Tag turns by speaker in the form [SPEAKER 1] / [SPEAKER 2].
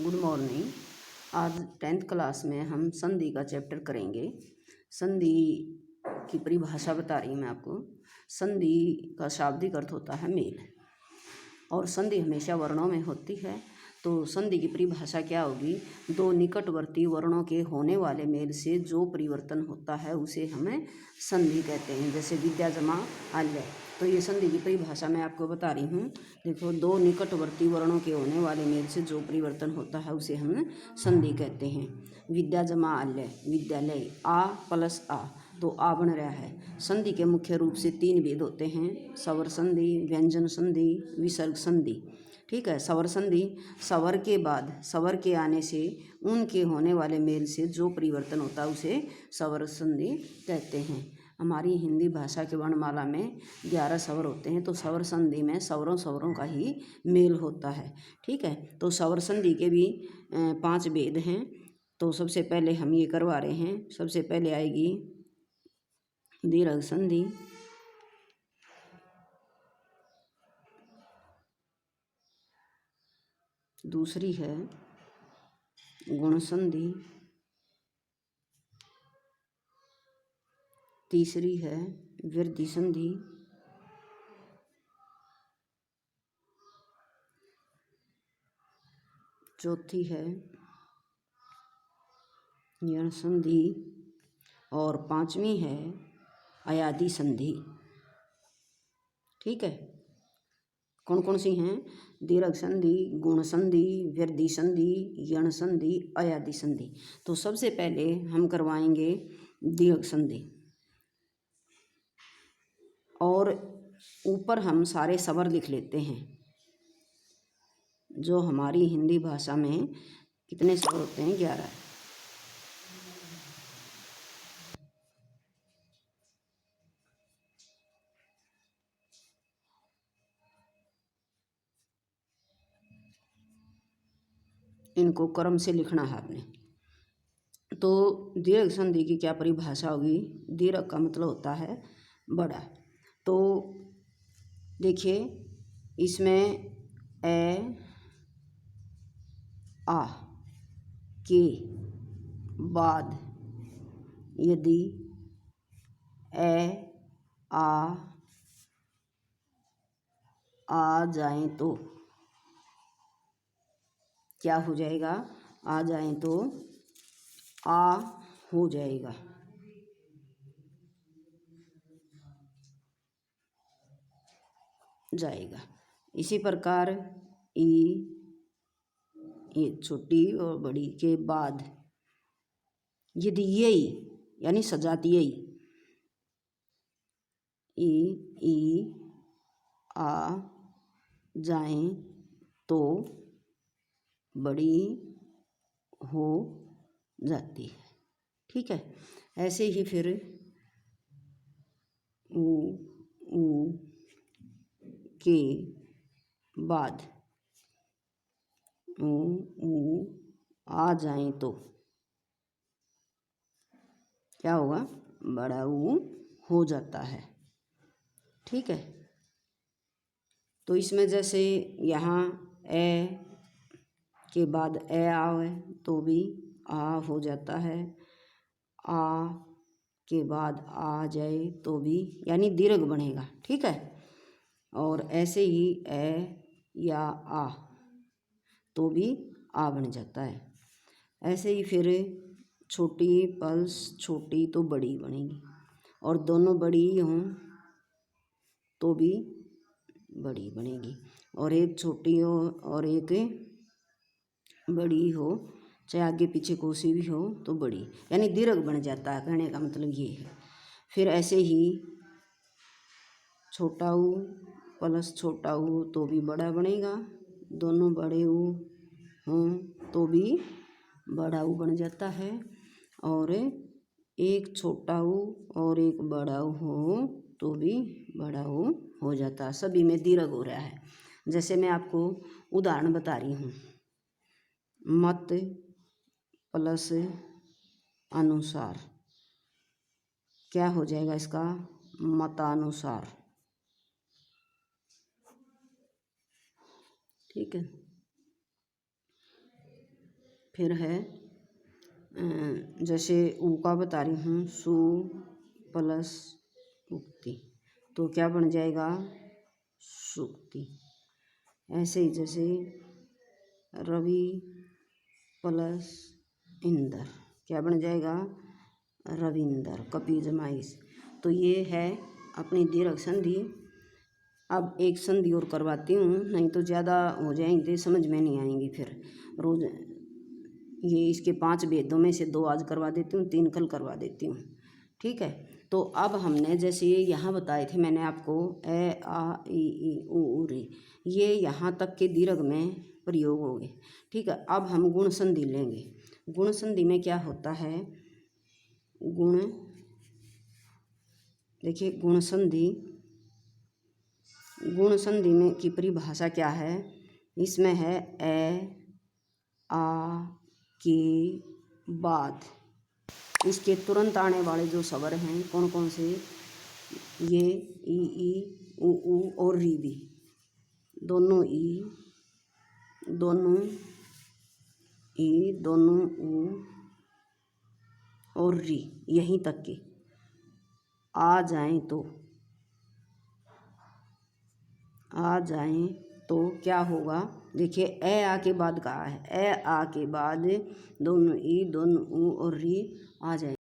[SPEAKER 1] Good morning. आज 10th class में हम संधि का चैप्टर करेंगे। संधि की परिभाषा बता रही हूँ मैं आपको। संधि का शाब्दिक अर्थ होता है मेल, और संधि हमेशा वर्णों में होती है। तो संधि की परिभाषा क्या होगी? दो निकटवर्ती वर्णों के होने वाले मेल से जो परिवर्तन होता है उसे हमें संधि कहते हैं। जैसे विद्या जमा आल्य, तो ये संधि की परिभाषा मैं आपको बता रही हूँ। देखो, दो निकटवर्ती वर्णों के होने वाले मेल से जो परिवर्तन होता है उसे हम संधि कहते हैं। विद्या जमा आल्य, विद्यालय, आ प्लस आ, तो आ बन रहा है। संधि के मुख्य रूप से तीन भेद होते हैं: स्वर संधि, व्यंजन संधि, विसर्ग संधि। ठीक है। स्वर संधि, स्वर के बाद स्वर के आने से उनके होने वाले मेल से जो परिवर्तन होता है उसे स्वर संधि कहते हैं। हमारी हिंदी भाषा के वर्णमाला में 11 स्वर होते हैं, तो स्वर संधि में स्वरों का ही मेल होता है। ठीक है। तो स्वर संधि के भी 5 भेद हैं। तो सबसे पहले हम ये करवा रहे हैं। सबसे पहले आएगी दीर्घ संधि, दूसरी है गुण संधि, तीसरी है वृद्धि संधि, चौथी है यण संधि, और पांचवी है अयादि संधि। ठीक है। कौन कौन सी हैं? दीर्घ संधि, गुण संधि, वृद्धि संधि, यण संधि, अयादि संधि। तो सबसे पहले हम करवाएंगे दीर्घ संधि, और ऊपर हम सारे स्वर लिख लेते हैं। जो हमारी हिंदी भाषा में कितने स्वर होते हैं? 11। इनको क्रम से लिखना है आपने। तो दीर्घ संधि की क्या परिभाषा होगी? दीर्घ का मतलब होता है बड़ा। तो देखिए, इसमें ए आ के बाद यदि ए आ जाए तो क्या हो जाएगा? आ जाए तो आ हो जाएगा। इसी प्रकार ई, ये छोटी और बड़ी के बाद यदि यही यानी सजातीय ई आ जाए तो बड़ी हो जाती है। ठीक है। ऐसे ही फिर ऊ के बाद ऊ आ जाए तो क्या होगा? बड़ा ऊ हो जाता है। ठीक है। तो इसमें जैसे यहाँ ए के बाद ए आवे तो भी आ हो जाता है। आ के बाद आ जाए तो भी यानी दीर्घ बनेगा। ठीक है। और ऐसे ही ए या आ तो भी आ बन जाता है। ऐसे ही फिर छोटी पल्स छोटी तो बड़ी बनेगी, और दोनों बड़ी हों तो भी बड़ी बनेगी, और एक छोटी हो और एक बड़ी हो, चाहे आगे पीछे कोसी भी हो तो बड़ी, यानी दीर्घ बन जाता है। कहने का मतलब ये है। फिर ऐसे ही छोटा ऊ प्लस छोटा ऊ तो भी बड़ा बनेगा, दोनों बड़े ऊ हों तो भी बड़ा ऊ बन जाता है, और एक छोटा ऊ और एक बड़ा ऊ हो तो भी बड़ा ऊ हो जाता है। सभी में दीर्घ हो रहा है। जैसे मैं आपको उदाहरण बता रही हूँ। मत प्लस अनुसार क्या हो जाएगा इसका? मतानुसार। ठीक है। फिर है जैसे ऊ का बता रही हूँ, सु प्लस उक्ति, तो क्या बन जाएगा, सुक्ति। ऐसे ही जैसे रवि प्लस इंदर, क्या बन जाएगा, रविंदर, कपि जमाइश। तो ये है अपनी दीर्घ संधि। अब एक संधि और करवाती हूँ, नहीं तो ज़्यादा हो जाएंगे, समझ में नहीं आएंगी फिर रोज़। ये इसके 5 भेदों में से 2 आज करवा देती हूँ, 3 कल करवा देती हूँ, ठीक है। तो अब हमने जैसे यहाँ बताए थे मैंने आपको, ए आ ई उ रे, ये यहाँ तक के दीर्घ में प्रयोग हो गए, ठीक है। अब हम गुण संधि लेंगे। गुण संधि में क्या होता है, गुण, देखिए गुण संधि में की परिभाषा क्या है, इसमें है ए आ के बाद इसके तुरंत आने वाले जो स्वर हैं कौन कौन से, ये ई उ और री भी, दोनों ई, दोनों ई, दोनों उ और री, यहीं तक के आ जाएं तो क्या होगा, देखिए ए आ के बाद कहा है, ए आ के बाद दोनों ई, दोनों उ और री आ जाएंगे।